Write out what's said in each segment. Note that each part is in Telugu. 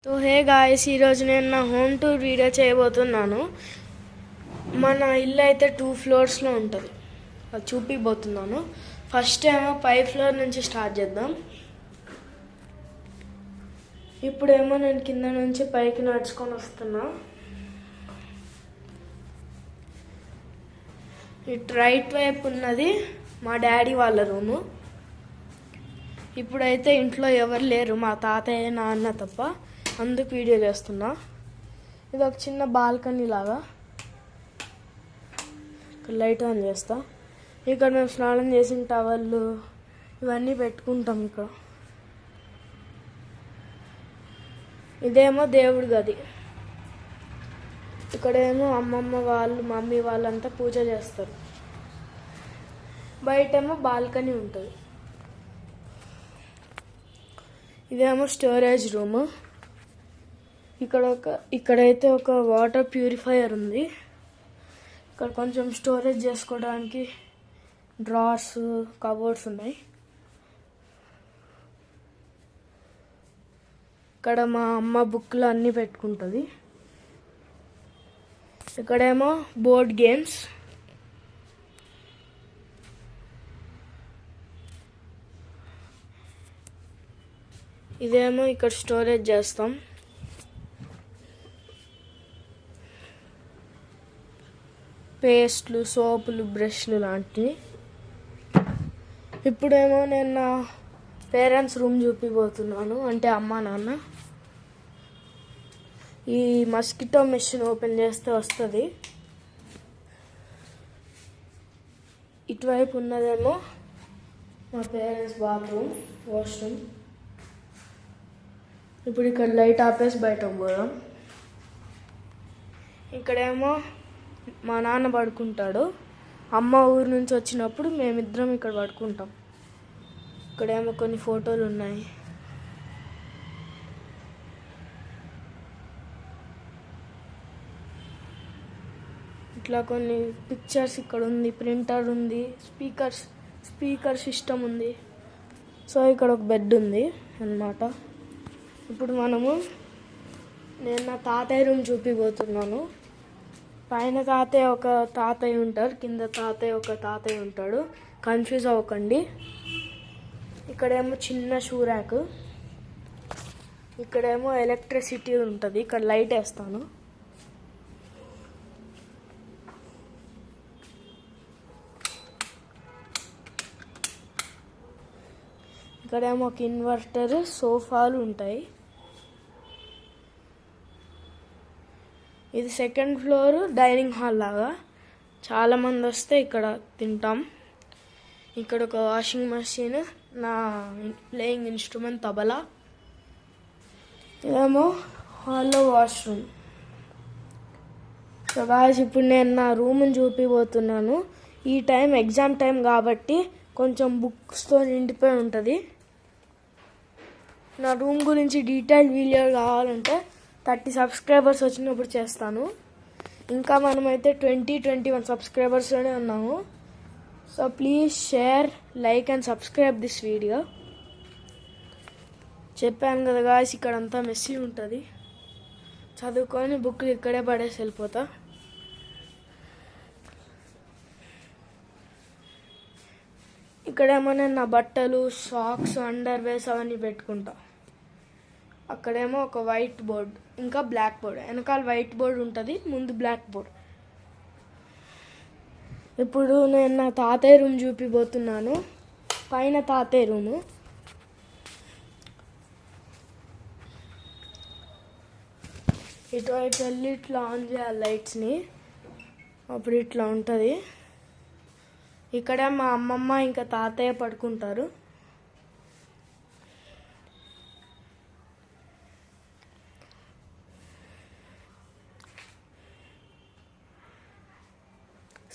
तो हे गाइस ఈరోజు నేను నా హోమ్ టూర్ వీడియో చేయబోతున్నాను. మన ఇల్లు అయితే 2 ఫ్లోర్స్లో ఉంటుంది, అది చూపిపోతున్నాను. ఫస్ట్ ఏమో 5 ఫ్లోర్ నుంచి స్టార్ట్ చేద్దాం. ఇప్పుడేమో నేను కింద నుంచి పైకి నడుచుకొని వస్తున్నా. ఇటు రైట్ వైపు ఉన్నది మా డాడీ వాళ్ళ రూము. ఇప్పుడైతే ఇంట్లో ఎవరు లేరు, మా తాతయ్య నాన్న తప్ప, అందుకు వీడియో చేస్తున్నా. ఇది ఒక చిన్న బాల్కనీ లాగా. ఇక్కడ లైట్ ఆన్ చేస్తా. ఇక్కడ మేము స్నానం చేసిన టవళ్ళు ఇవన్నీ పెట్టుకుంటాం. ఇక్కడ ఇదేమో దేవుడి గది. ఇక్కడేమో అమ్మమ్మ వాళ్ళు మమ్మీ వాళ్ళంతా పూజ చేస్తారు. బయటేమో బాల్కనీ ఉంటుంది. ఇదేమో స్టోరేజ్ రూమ్. ఇక్కడైతే ఒక వాటర్ ప్యూరిఫైయర్ ఉంది. ఇక్కడ కొంచెం స్టోరేజ్ చేసుకోవడానికి డ్రార్స్, కబోర్డ్స్ ఉన్నాయి. ఇక్కడ మా అమ్మ బుక్లు అన్నీ పెట్టుకుంటుంది. ఇక్కడేమో బోర్డ్ గేమ్స్. ఇదేమో ఇక్కడ స్టోరేజ్ చేస్తాం. పేస్ట్లు, సోపులు, బ్రష్లు లాంటివి. ఇప్పుడేమో నేను నా పేరెంట్స్ రూమ్ చూపిపోతున్నాను, అంటే అమ్మ నాన్న. ఈ మస్కిటో మెషిన్ ఓపెన్ చేస్తే వస్తుంది. ఇటువైపు ఉన్నదేమో మా పేరెంట్స్ బాత్రూమ్, వాష్రూమ్. ఇప్పుడు ఇక్కడ లైట్ ఆపేసి బయటకు పోదాం. ఇక్కడేమో మా నాన్న పడుకుంటాడు. అమ్మ ఊరు నుంచి వచ్చినప్పుడు మేమిద్దరం ఇక్కడ పడుకుంటాం. ఇక్కడేమో కొన్ని ఫోటోలు ఉన్నాయి. ఇట్లా కొన్ని పిక్చర్స్ ఇక్కడ ఉంది. ప్రింటర్ ఉంది, స్పీకర్ సిస్టమ్ ఉంది. సో ఇక్కడ ఒక బెడ్ ఉంది అన్నమాట. ఇప్పుడు నేను నా తాతయ్య రూమ్ చూపిపోతున్నాను. పైన ఒక తాతయ్య ఉంటారు, కింద ఒక తాతయ్య ఉంటాడు. కన్ఫ్యూజ్ అవ్వకండి. ఇక్కడేమో చిన్న షూ ర్యాక్. ఇక్కడేమో ఎలక్ట్రిసిటీ ఉంటుంది. ఇక్కడ లైట్ వేస్తాను. ఇక్కడేమో ఒక ఇన్వర్టర్, సోఫాలు ఉంటాయి. ఇది సెకండ్ ఫ్లోర్ డైనింగ్ హాల్ లాగా. చాలామంది వస్తే ఇక్కడ తింటాం. ఇక్కడ ఒక వాషింగ్ మెషిన్, నా ప్లేయింగ్ ఇన్స్ట్రుమెంట్ తబలా. ఇదేమో హాల్లో వాష్రూమ్. సో గాయ్స్, ఇప్పుడు నేను నా రూమ్ని చూపిపోతున్నాను. ఈ టైం ఎగ్జామ్ టైం కాబట్టి కొంచెం బుక్స్తో నిండిపోయి ఉంటుంది. నా రూమ్ గురించి డీటెయిల్ వీడియో కావాలంటే 30 సబ్స్క్రైబర్స్ వచ్చినప్పుడు చేస్తాను. ఇంకా మనమైతే 21 సబ్స్క్రైబర్స్లోనే ఉన్నాము. So please share, like and subscribe this video. చెప్పాను కదా గాయ్స్, ఇక్కడంతా మెస్సీ ఉంటుంది. చదువుకొని బుక్లు ఇక్కడే పడేసి వెళ్ళిపోతా. ఇక్కడేమో నేను నా బట్టలు, సాక్స్, అండర్వేర్స్ అవన్నీ పెట్టుకుంటా. అక్కడేమో ఒక వైట్ బోర్డ్, ఇంకా బ్లాక్ బోర్డ్. వెనకాల వైట్ బోర్డ్ ఉంటుంది, ముందు బ్లాక్ బోర్డ్. ఇప్పుడు నేను నా తాతయ్య రూమ్ చూపిపోతున్నాను. పైన తాతయ్య రూము. ఇటువైపు వెళ్ళి ఇట్లా ఆన్ చేయాలి లైట్స్ని, అప్పుడు ఇట్లా ఉంటుంది. ఇక్కడ మా అమ్మమ్మ ఇంకా తాతయ్య పడుకుంటారు.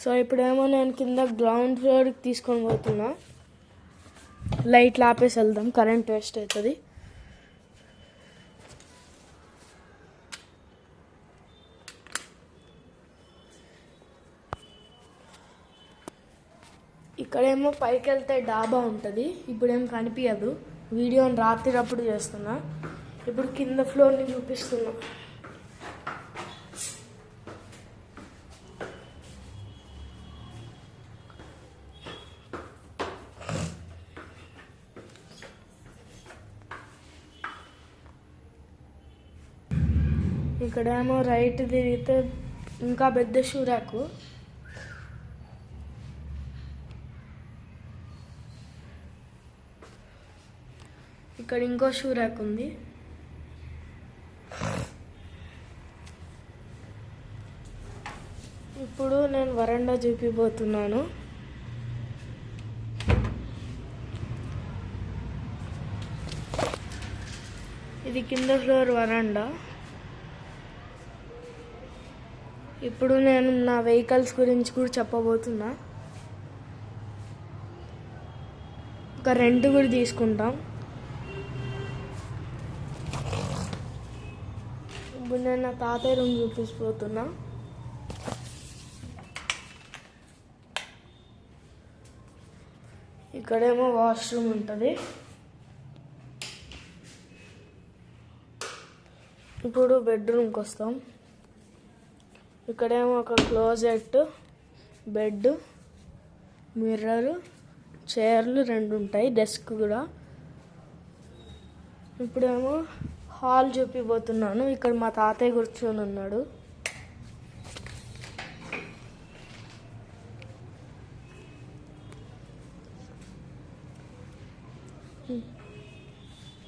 సో ఇప్పుడేమో నేను కింద గ్రౌండ్ ఫ్లోర్కి తీసుకొని పోతున్నా. లైట్లు ఆపేసి వెళ్దాం, కరెంట్ వేస్ట్ అవుతుంది. ఇక్కడేమో పైకి వెళ్తే డాబా ఉంటుంది. ఇప్పుడేం కనిపించదు, వీడియోని రాత్రి అప్పుడు చేస్తున్నా. ఇప్పుడు కింద ఫ్లోర్ని చూపిస్తున్నా. ఇక్కడేమో రైట్ తిరిగితే ఇంకా పెద్ద షూ ర్యాక్. ఇక్కడ ఇంకో షూ ర్యాక్ ఉంది. ఇప్పుడు నేను వరండా చూపిపోతున్నాను. ఇది కింద ఫ్లోర్ వరండా. ఇప్పుడు నేను నా వెహికల్స్ గురించి కూడా చెప్పబోతున్నా. ఒక రెంట్ కూడా తీసుకుంటాం. ఇప్పుడు నేను నా తాతయ్య రూమ్ చూపిపోతున్నా. ఇక్కడేమో వాష్రూమ్ ఉంటుంది. ఇప్పుడు బెడ్రూమ్కి వస్తాం. ఇక్కడేమో ఒక క్లోజెట్, బెడ్, మిర్రర్, చైర్లు 2 ఉంటాయి, డెస్క్ కూడా. ఇప్పుడేమో హాల్ చూపిపోతున్నాను. ఇక్కడ మా తాతయ్య కూర్చొని ఉన్నాడు.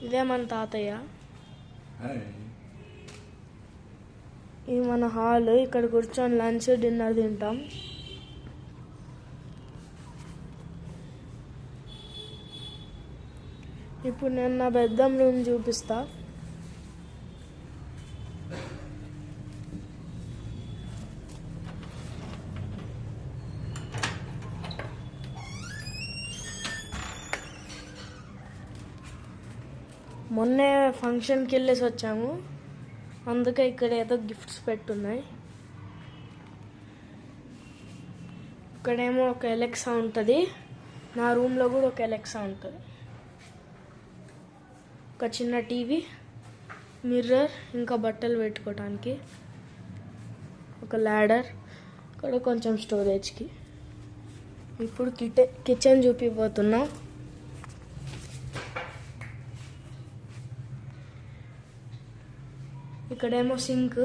ఇదే మన తాతయ్య. ఇది మన హాల్. ఇక్కడ కూర్చొని లంచ్, డిన్నర్ తింటాం. ఇప్పుడు నేను నా బెడ్రూమ్ రూమ్ చూపిస్తా. మొన్నే ఫంక్షన్కి వెళ్ళేసి వచ్చాము, అందుకే ఇక్కడ ఏదో గిఫ్ట్స్ పెట్టున్నాయి. ఇక్కడేమో ఒక ఎలెక్సా ఉంటుంది. నా రూమ్లో కూడా ఒక ఎలెక్సా ఉంటుంది. ఒక చిన్న టీవీ, మిర్రర్, ఇంకా బట్టలు పెట్టుకోవడానికి ఒక ల్యాడర్, ఇక్కడ కొంచెం స్టోరేజ్కి. ఇప్పుడు కిచెన్ చూపిపోతున్నా. ఇక్కడేమో sink,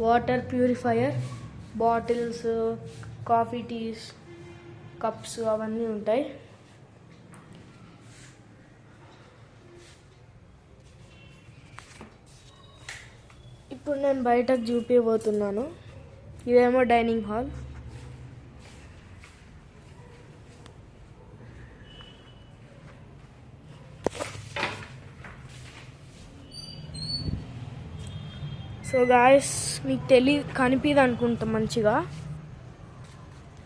water purifier, bottles, coffee, teas, cups అవన్నీ ఉంటాయి. ఇప్పుడు నేను బయటకు చూపిపోతున్నాను. ఇదేమో డైనింగ్ హాల్. సో గాయస్, మీకు కనిపిది అనుకుంటా మంచిగా.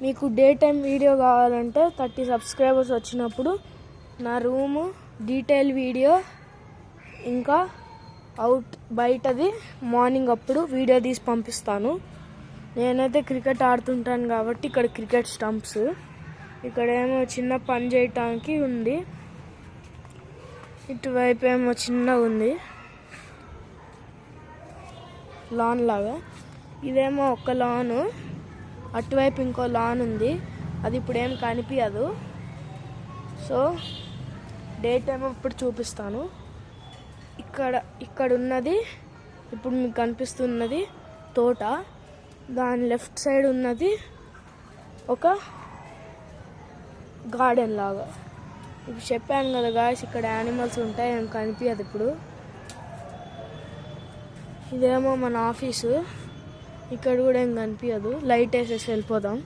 మీకు డే టైం వీడియో కావాలంటే 30 సబ్స్క్రైబర్స్ వచ్చినప్పుడు నా రూము డీటెయిల్ వీడియో, ఇంకా బయటది మార్నింగ్ అప్పుడు వీడియో తీసి పంపిస్తాను. నేనైతే క్రికెట్ ఆడుతుంటాను కాబట్టి ఇక్కడ క్రికెట్ స్టంప్స్, ఇక్కడేమో చిన్న పని చేయటానికి ఉంది, ఇటువైపు ఏమో చిన్నగా ఉంది లాన్ లాగా. ఇదేమో ఒక లాన్, అటువైపు ఇంకో లాన్ ఉంది, అది ఇప్పుడు ఏం కనిపించదు. సో డే టైం ఇప్పుడు చూపిస్తాను. ఇక్కడ ఉన్నది ఇప్పుడు మీకు కనిపిస్తున్నది తోట. దాని లెఫ్ట్ సైడ్ ఉన్నది ఒక గార్డెన్ లాగా. ఇప్పుడు చెప్పాను కదా గాయస్, ఇక్కడ యానిమల్స్ ఉంటాయి, ఏం కనిపించదు ఇప్పుడు. ఇదేమో మన ఆఫీసు. ఇక్కడ కూడా ఏం కనిపించదు. లైట్ వేసేసి వెళ్ళిపోదాం.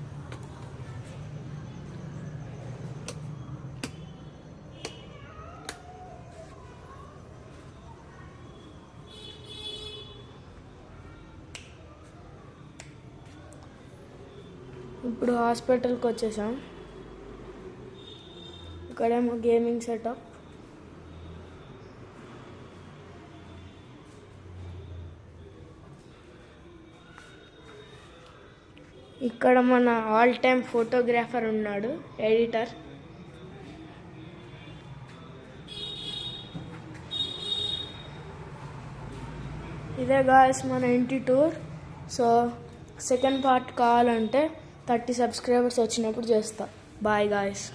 ఇప్పుడు హాస్పిటల్కి వచ్చేసాం. ఇక్కడేమో గేమింగ్ సెటప్. ఇక్కడ మన ఆల్ టైమ్ ఫోటోగ్రాఫర్ ఉన్నాడు, ఎడిటర్. ఇదే గాయస్ మన ఇంటి టూర్. సో సెకండ్ పార్ట్ కావాలంటే 30 సబ్స్క్రైబర్స్ వచ్చినప్పుడు చేస్తా. Bye guys.